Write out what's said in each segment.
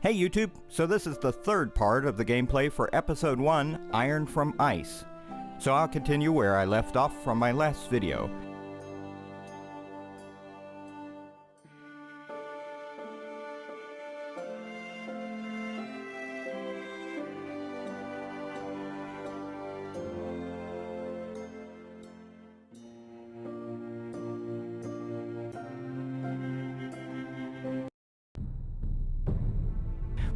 Hey YouTube, so this is the third part of the gameplay for Episode 1, Iron from Ice. So I'll continue where I left off from my last video.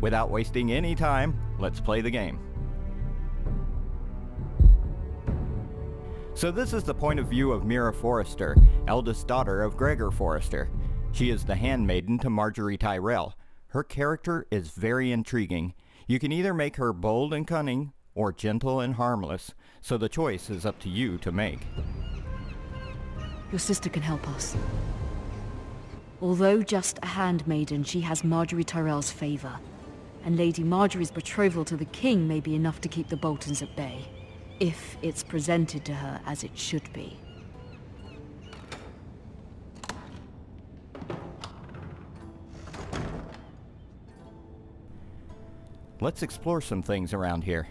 Without wasting any time, let's play the game. So this is the point of view of Mira Forrester, eldest daughter of Gregor Forrester. She is the handmaiden to Marjorie Tyrell. Her character is very intriguing. You can either make her bold and cunning, or gentle and harmless, so the choice is up to you to make. Your sister can help us. Although just a handmaiden, she has Marjorie Tyrell's favor. And Lady Marjorie's betrothal to the king may be enough to keep the Boltons at bay, if it's presented to her as it should be. Let's explore some things around here.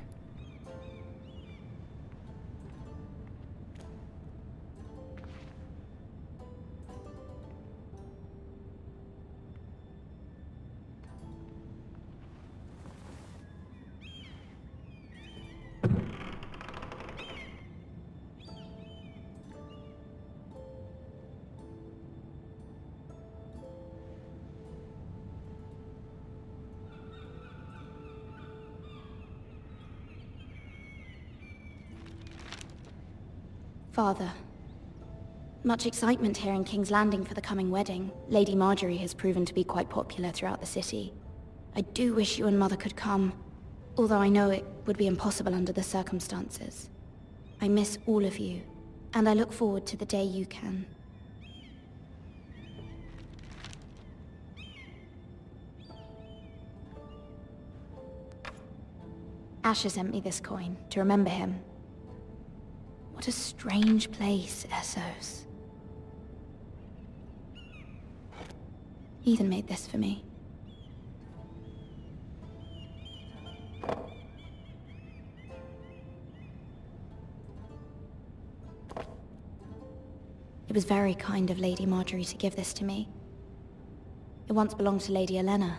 Father. Much excitement here in King's Landing for the coming wedding. Lady Marjorie has proven to be quite popular throughout the city. I do wish you and Mother could come, although I know it would be impossible under the circumstances. I miss all of you, and I look forward to the day you can. Asher sent me this coin to remember him. What a strange place, Essos. Ethan made this for me. It was very kind of Lady Marjorie to give this to me. It once belonged to Lady Olenna.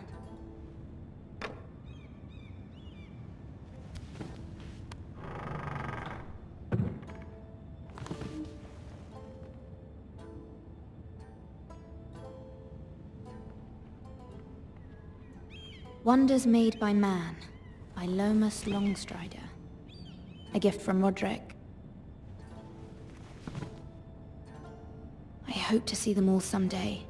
Wonders Made by Man, by Lomas Longstrider. A gift from Roderick. I hope to see them all someday.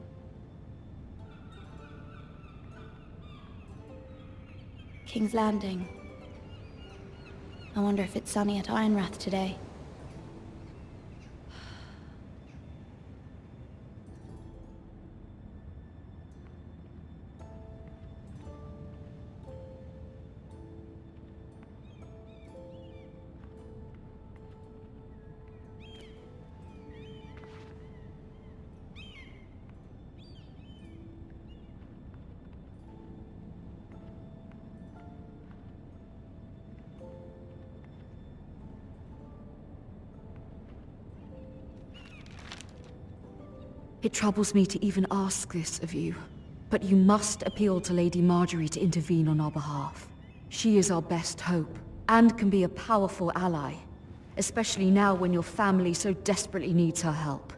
King's Landing. I wonder if it's sunny at Ironrath today. It troubles me to even ask this of you, but you must appeal to Lady Marjorie to intervene on our behalf. She is our best hope, and can be a powerful ally, especially now when your family so desperately needs her help.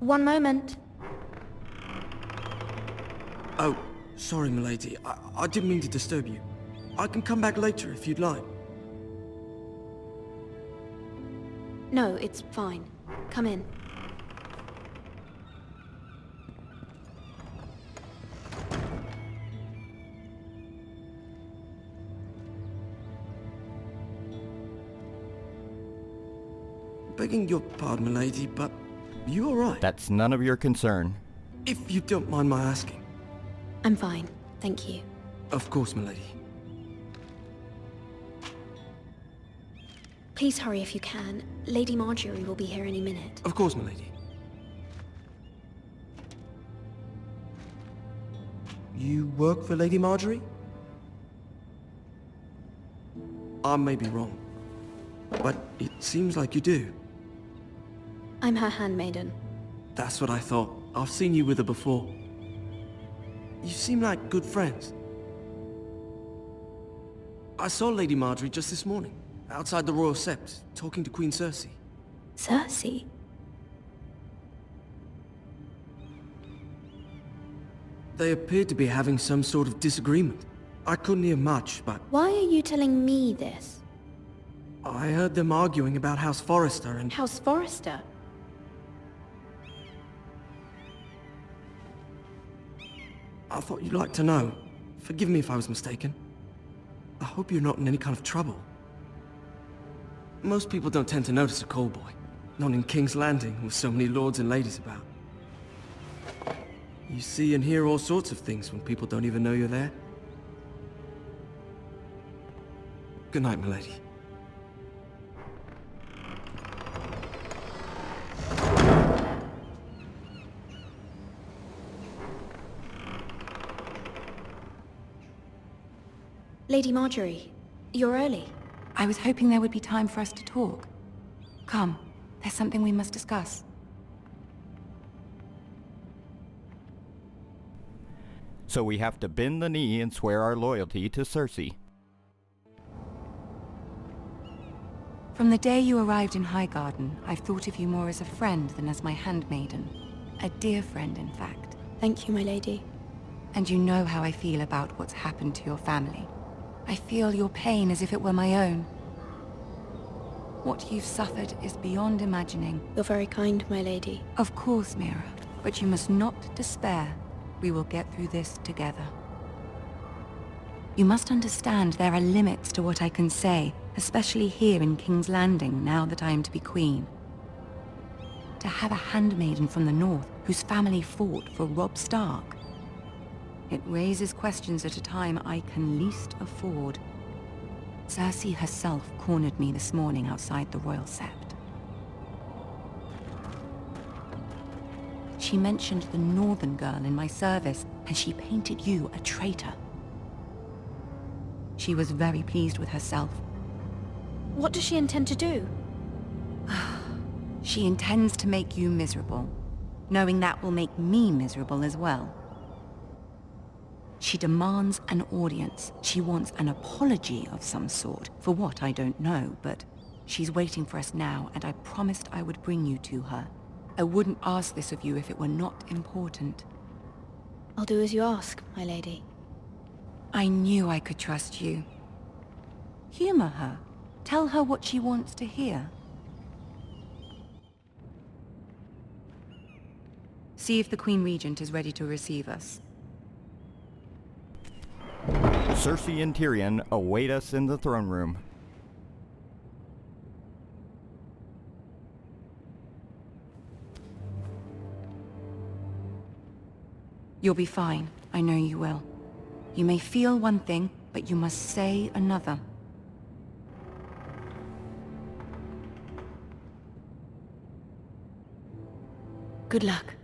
One moment. Oh, sorry, milady. I didn't mean to disturb you. I can come back later if you'd like. No, it's fine. Come in. Begging your pardon, milady, but you all right? That's none of your concern. If you don't mind my asking. I'm fine, thank you. Of course, milady. Please hurry if you can. Lady Marjorie will be here any minute. Of course, milady. You work for Lady Marjorie? I may be wrong, but it seems like you do. I'm her handmaiden. That's what I thought. I've seen you with her before. You seem like good friends. I saw Lady Marjorie just this morning, outside the Royal Sept, talking to Queen Cersei. Cersei? They appeared to be having some sort of disagreement. I couldn't hear much, but Why are you telling me this? I heard them arguing about House Forrester and... House Forrester? I thought you'd like to know. Forgive me if I was mistaken. I hope you're not in any kind of trouble. Most people don't tend to notice a call boy. Not in King's Landing, with so many lords and ladies about. You see and hear all sorts of things when people don't even know you're there. Good night, milady. Lady Marjorie, you're early. I was hoping there would be time for us to talk. Come, there's something we must discuss. So we have to bend the knee and swear our loyalty to Cersei. From the day you arrived in Highgarden, I've thought of you more as a friend than as my handmaiden. A dear friend, in fact. Thank you, my lady. And you know how I feel about what's happened to your family. I feel your pain as if it were my own. What you've suffered is beyond imagining. You're very kind, my lady. Of course, Mira, but you must not despair. We will get through this together. You must understand there are limits to what I can say, especially here in King's Landing, now that I am to be queen. To have a handmaiden from the north whose family fought for Robb Stark. It raises questions at a time I can least afford. Cersei herself cornered me this morning outside the Royal Sept. She mentioned the northern girl in my service, and she painted you a traitor. She was very pleased with herself. What does she intend to do? She intends to make you miserable, knowing that will make me miserable as well. She demands an audience. She wants an apology of some sort. For what, I don't know, but she's waiting for us now, and I promised I would bring you to her. I wouldn't ask this of you if it were not important. I'll do as you ask, my lady. I knew I could trust you. Humor her. Tell her what she wants to hear. See if the Queen Regent is ready to receive us. Cersei and Tyrion await us in the throne room. You'll be fine. I know you will. You may feel one thing, but you must say another. Good luck.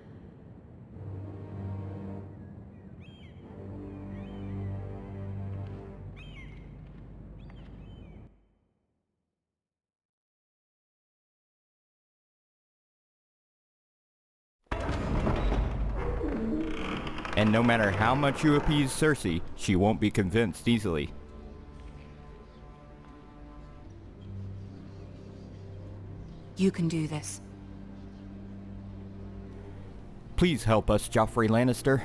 And no matter how much you appease Cersei, she won't be convinced easily. You can do this. Please help us, Joffrey Lannister.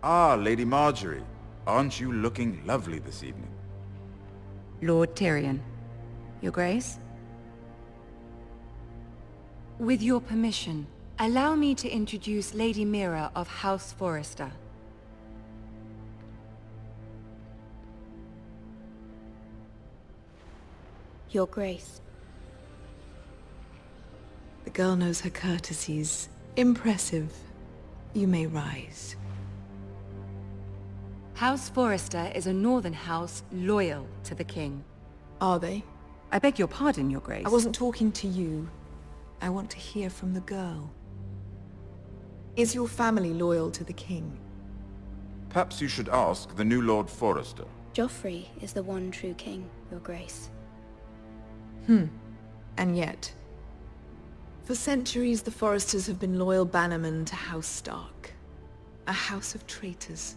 Ah, Lady Marjorie. Aren't you looking lovely this evening? Lord Tyrion. Your Grace? With your permission, allow me to introduce Lady Mira of House Forrester. Your Grace. The girl knows her courtesies. Impressive. You may rise. House Forrester is a northern house loyal to the king. Are they? I beg your pardon, Your Grace. I wasn't talking to you. I want to hear from the girl. Is your family loyal to the king? Perhaps you should ask the new Lord Forrester. Joffrey is the one true king, Your Grace. And yet, for centuries the Forresters have been loyal bannermen to House Stark. A house of traitors.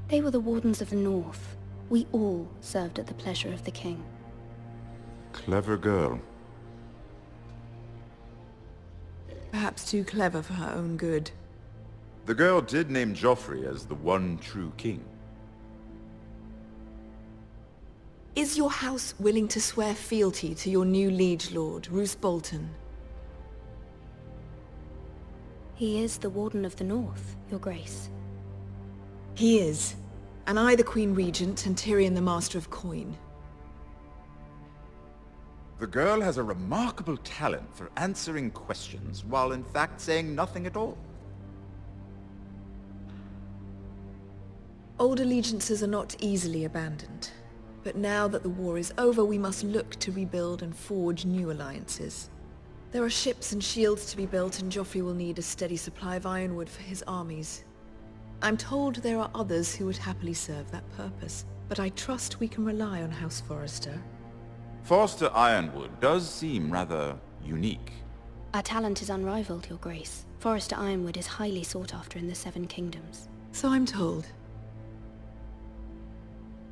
They were the Wardens of the North. We all served at the pleasure of the king. Clever girl. Perhaps too clever for her own good. The girl did name Joffrey as the one true king. Is your house willing to swear fealty to your new liege lord, Roose Bolton? He is the Warden of the North, Your Grace. He is. And I the Queen Regent and Tyrion the Master of Coin. The girl has a remarkable talent for answering questions while in fact saying nothing at all. Old allegiances are not easily abandoned. But now that the war is over, we must look to rebuild and forge new alliances. There are ships and shields to be built, and Joffrey will need a steady supply of ironwood for his armies. I'm told there are others who would happily serve that purpose, but I trust we can rely on House Forrester. Forrester Ironwood does seem rather unique. Our talent is unrivaled, Your Grace. Forrester Ironwood is highly sought after in the Seven Kingdoms. So I'm told.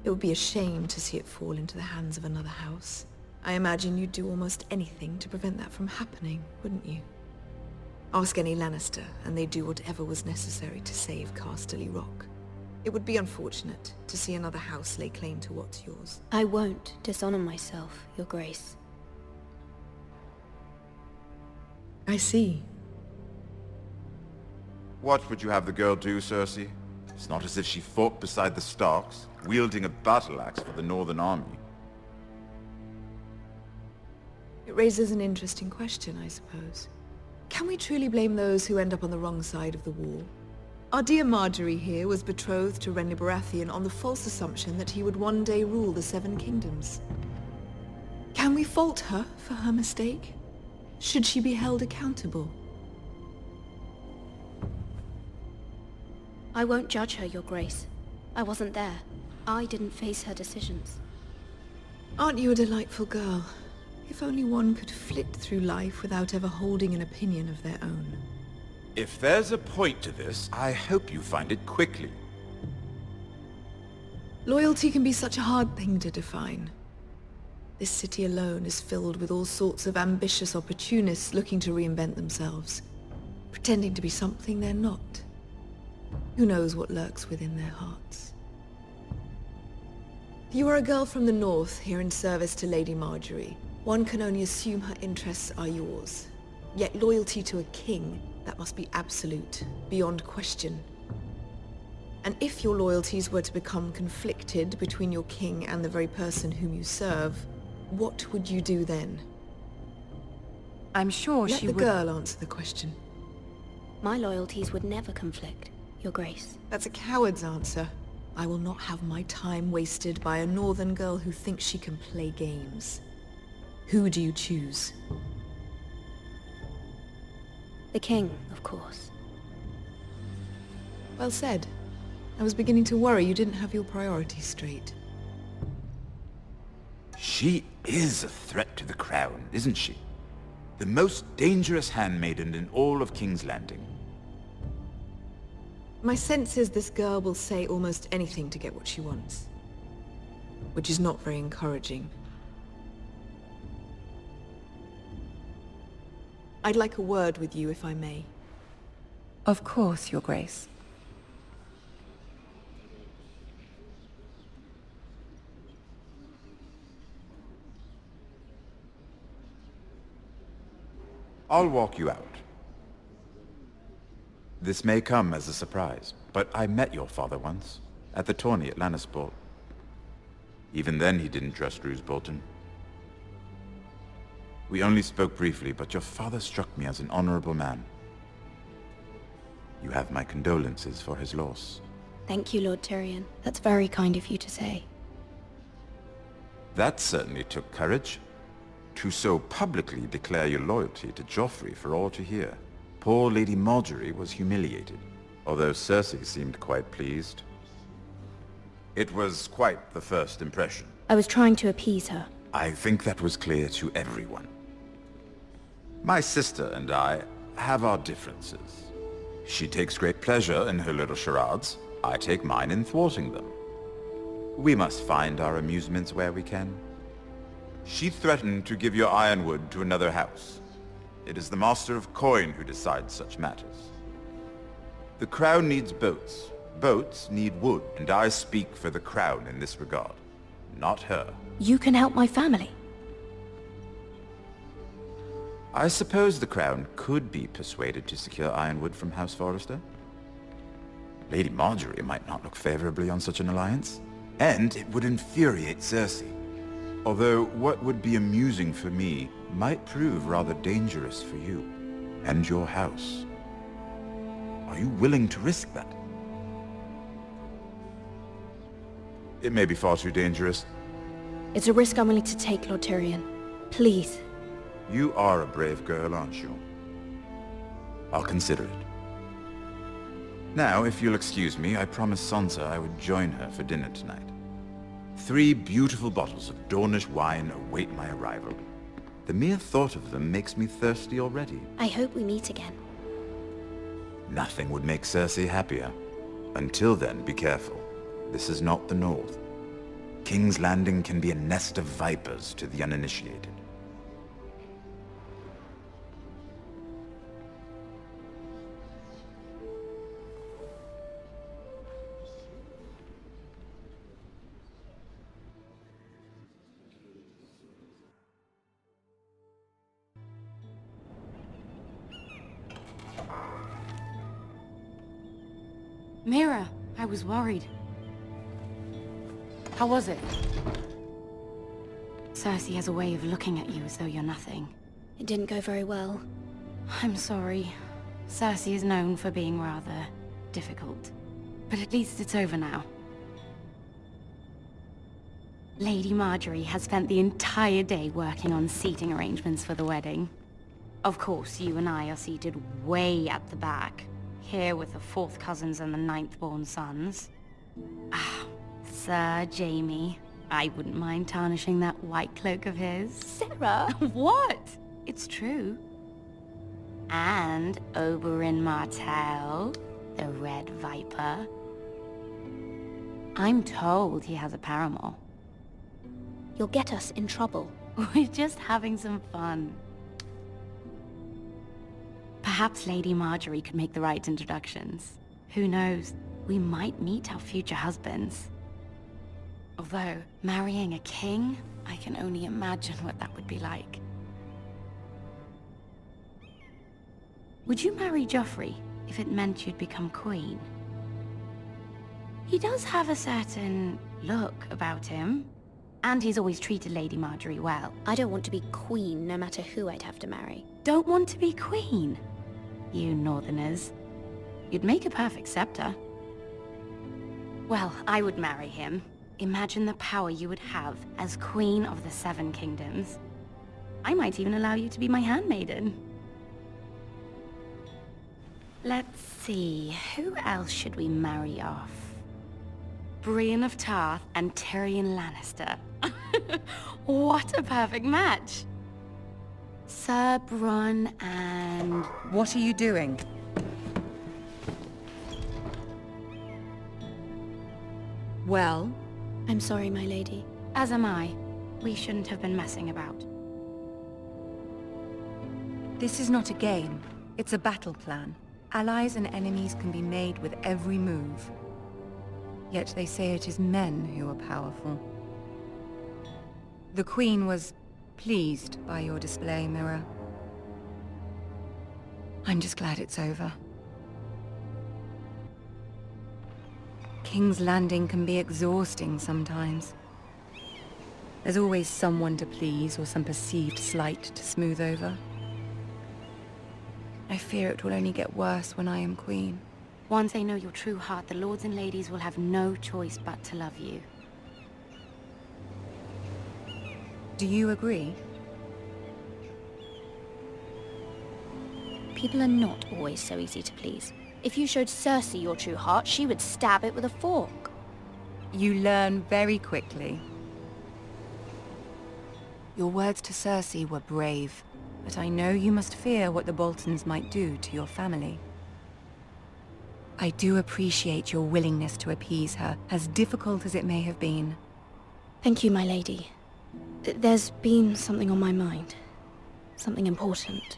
It would be a shame to see it fall into the hands of another house. I imagine you'd do almost anything to prevent that from happening, wouldn't you? Ask any Lannister, and they'd do whatever was necessary to save Casterly Rock. It would be unfortunate to see another house lay claim to what's yours. I won't dishonor myself, Your Grace. I see. What would you have the girl do, Cersei? It's not as if she fought beside the Starks, wielding a battle axe for the Northern Army. It raises an interesting question, I suppose. Can we truly blame those who end up on the wrong side of the war? Our dear Marjorie here was betrothed to Renly Baratheon on the false assumption that he would one day rule the Seven Kingdoms. Can we fault her for her mistake? Should she be held accountable? I won't judge her, Your Grace. I wasn't there. I didn't face her decisions. Aren't you a delightful girl? If only one could flit through life without ever holding an opinion of their own. If there's a point to this, I hope you find it quickly. Loyalty can be such a hard thing to define. This city alone is filled with all sorts of ambitious opportunists looking to reinvent themselves, pretending to be something they're not. Who knows what lurks within their hearts? You are a girl from the north here in service to Lady Marjorie. One can only assume her interests are yours. Yet loyalty to a king, that must be absolute, beyond question. And if your loyalties were to become conflicted between your king and the very person whom you serve, what would you do then? I'm sure Let she the would... girl answer the question. My loyalties would never conflict, Your Grace. That's a coward's answer. I will not have my time wasted by a northern girl who thinks she can play games. Who do you choose? The king, of course. Well said. I was beginning to worry you didn't have your priorities straight. She is a threat to the crown, isn't she? The most dangerous handmaiden in all of King's Landing. My sense is this girl will say almost anything to get what she wants. Which is not very encouraging. I'd like a word with you, if I may. Of course, Your Grace. I'll walk you out. This may come as a surprise, but I met your father once, at the tourney at Lannisport. Even then he didn't trust Roose Bolton. We only spoke briefly, but your father struck me as an honorable man. You have my condolences for his loss. Thank you, Lord Tyrion. That's very kind of you to say. That certainly took courage. To so publicly declare your loyalty to Joffrey for all to hear. Poor Lady Margaery was humiliated, although Cersei seemed quite pleased. It was quite the first impression. I was trying to appease her. I think that was clear to everyone. My sister and I have our differences. She takes great pleasure in her little charades. I take mine in thwarting them. We must find our amusements where we can. She threatened to give your ironwood to another house. It is the Master of Coin who decides such matters. The Crown needs boats. Boats need wood, and I speak for the Crown in this regard, not her. You can help my family. I suppose the Crown could be persuaded to secure ironwood from House Forrester. Lady Margaery might not look favorably on such an alliance, and it would infuriate Cersei. Although what would be amusing for me might prove rather dangerous for you and your house. Are you willing to risk that? It may be far too dangerous. It's a risk I'm willing to take, Lord Tyrion. Please. You are a brave girl, aren't you? I'll consider it. Now, if you'll excuse me, I promised Sansa I would join her for dinner tonight. 3 beautiful bottles of Dornish wine await my arrival. The mere thought of them makes me thirsty already. I hope we meet again. Nothing would make Cersei happier. Until then, be careful. This is not the North. King's Landing can be a nest of vipers to the uninitiated. Mira, I was worried. How was it? Cersei has a way of looking at you as though you're nothing. It didn't go very well. I'm sorry. Cersei is known for being rather difficult. But at least it's over now. Lady Margaery has spent the entire day working on seating arrangements for the wedding. Of course, you and I are seated way at the back. Here with the 4th cousins and the 9th-born sons. Ah, Sir Jaime. I wouldn't mind tarnishing that white cloak of his. Sarah! What? It's true. And Oberyn Martell, the Red Viper. I'm told he has a paramour. You'll get us in trouble. We're just having some fun. Perhaps Lady Margaery could make the right introductions. Who knows? We might meet our future husbands. Although, marrying a king, I can only imagine what that would be like. Would you marry Joffrey if it meant you'd become queen? He does have a certain look about him, and he's always treated Lady Margaery well. I don't want to be queen, no matter who I'd have to marry. Don't want to be queen? You Northerners. You'd make a perfect scepter. Well, I would marry him. Imagine the power you would have as Queen of the 7 Kingdoms. I might even allow you to be my handmaiden. Let's see, who else should we marry off? Brienne of Tarth and Tyrion Lannister. What a perfect match! Sir Bronn and... What are you doing? Well? I'm sorry, my lady. As am I. We shouldn't have been messing about. This is not a game. It's a battle plan. Allies and enemies can be made with every move. Yet they say it is men who are powerful. The Queen was pleased by your display, Mira. I'm just glad it's over. King's Landing can be exhausting sometimes. There's always someone to please or some perceived slight to smooth over. I fear it will only get worse when I am queen. Once they know your true heart, the lords and ladies will have no choice but to love you. Do you agree? People are not always so easy to please. If you showed Cersei your true heart, she would stab it with a fork. You learn very quickly. Your words to Cersei were brave, but I know you must fear what the Boltons might do to your family. I do appreciate your willingness to appease her, as difficult as it may have been. Thank you, my lady. There's been something on my mind. Something important.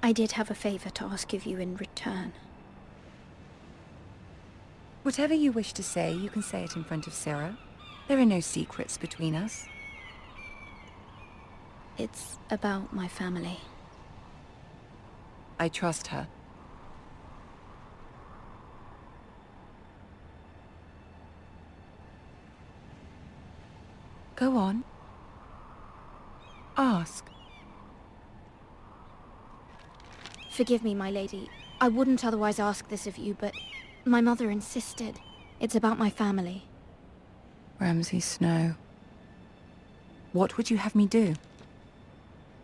I did have a favor to ask of you in return. Whatever you wish to say, you can say it in front of Sarah. There are no secrets between us. It's about my family. I trust her. Go on. Ask. Forgive me, my lady. I wouldn't otherwise ask this of you, but my mother insisted. It's about my family. Ramsay Snow. What would you have me do?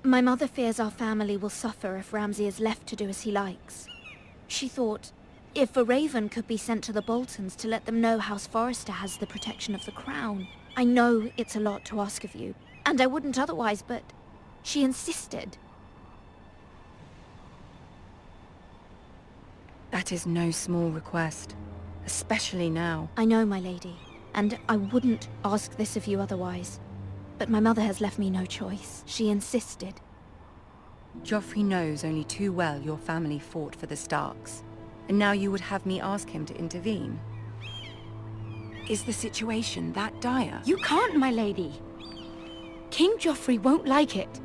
My mother fears our family will suffer if Ramsay is left to do as he likes. She thought, if a raven could be sent to the Boltons to let them know House Forrester has the protection of the crown. I know it's a lot to ask of you, and I wouldn't otherwise, but she insisted. That is no small request, especially now. I know, my lady, and I wouldn't ask this of you otherwise. But my mother has left me no choice. She insisted. Joffrey knows only too well your family fought for the Starks, and now you would have me ask him to intervene. Is the situation that dire? You can't, my lady. King Joffrey won't like it.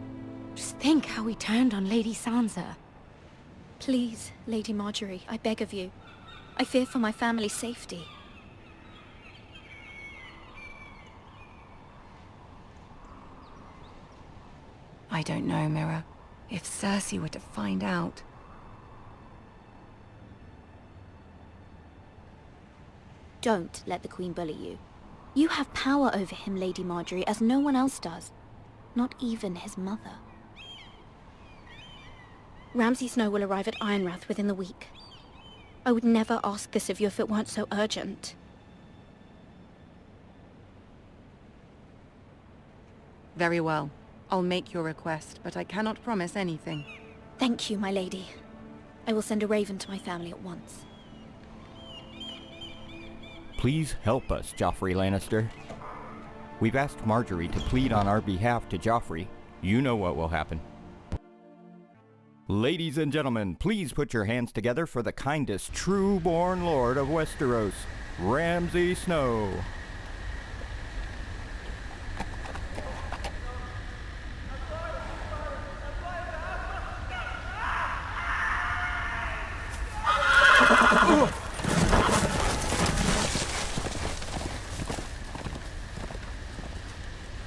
Just think how he turned on Lady Sansa. Please, Lady Marjorie, I beg of you. I fear for my family's safety. I don't know, Mira. If Cersei were to find out... Don't let the Queen bully you. You have power over him, Lady Marjorie, as no one else does. Not even his mother. Ramsay Snow will arrive at Ironrath within the week. I would never ask this of you if it weren't so urgent. Very well. I'll make your request, but I cannot promise anything. Thank you, my lady. I will send a raven to my family at once. Please help us, Joffrey Lannister. We've asked Marjorie to plead on our behalf to Joffrey. You know what will happen. Ladies and gentlemen, please put your hands together for the kindest true-born lord of Westeros, Ramsay Snow.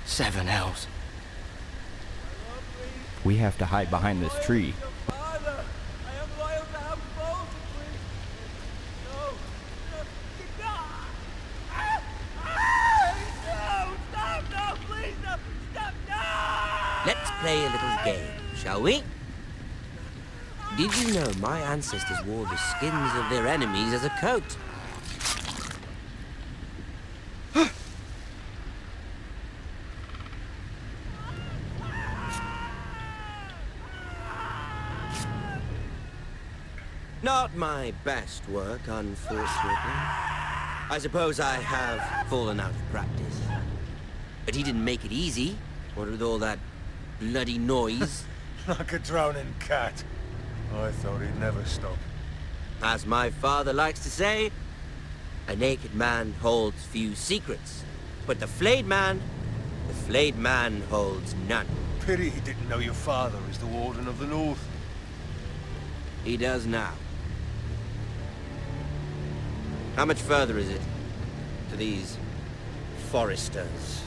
Seven elves. We have to hide behind this tree. Let's play a little game, shall we? Did you know my ancestors wore the skins of their enemies as a coat? Not my best work, unfortunately. I suppose I have fallen out of practice. But he didn't make it easy, what with all that bloody noise. Like a drowning cat. I thought he'd never stop. As my father likes to say, a naked man holds few secrets. But the flayed man holds none. Pity he didn't know your father is the Warden of the North. He does now. How much further is it to these Forresters?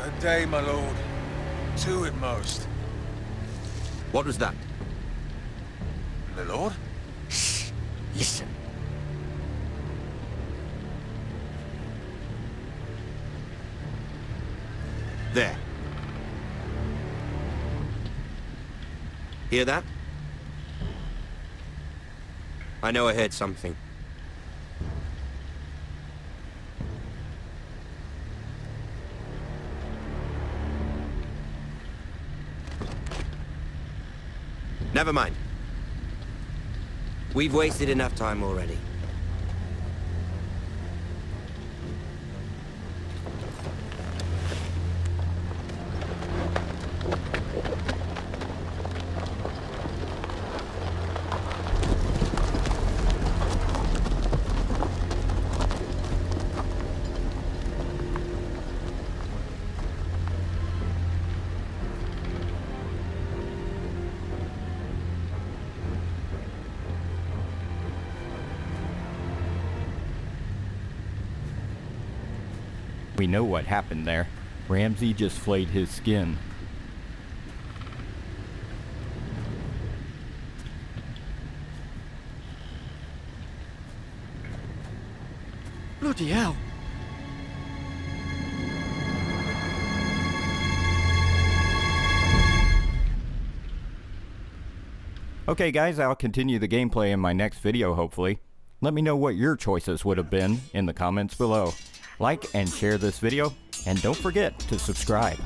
A day, my lord. 2 at most. What was that? My lord? Shh! Listen. There. Hear that? I know I heard something. Never mind. We've wasted enough time already. We know what happened there. Ramsay just flayed his skin. Bloody hell. Okay guys, I'll continue the gameplay in my next video hopefully. Let me know what your choices would have been in the comments below. Like and share this video, and don't forget to subscribe.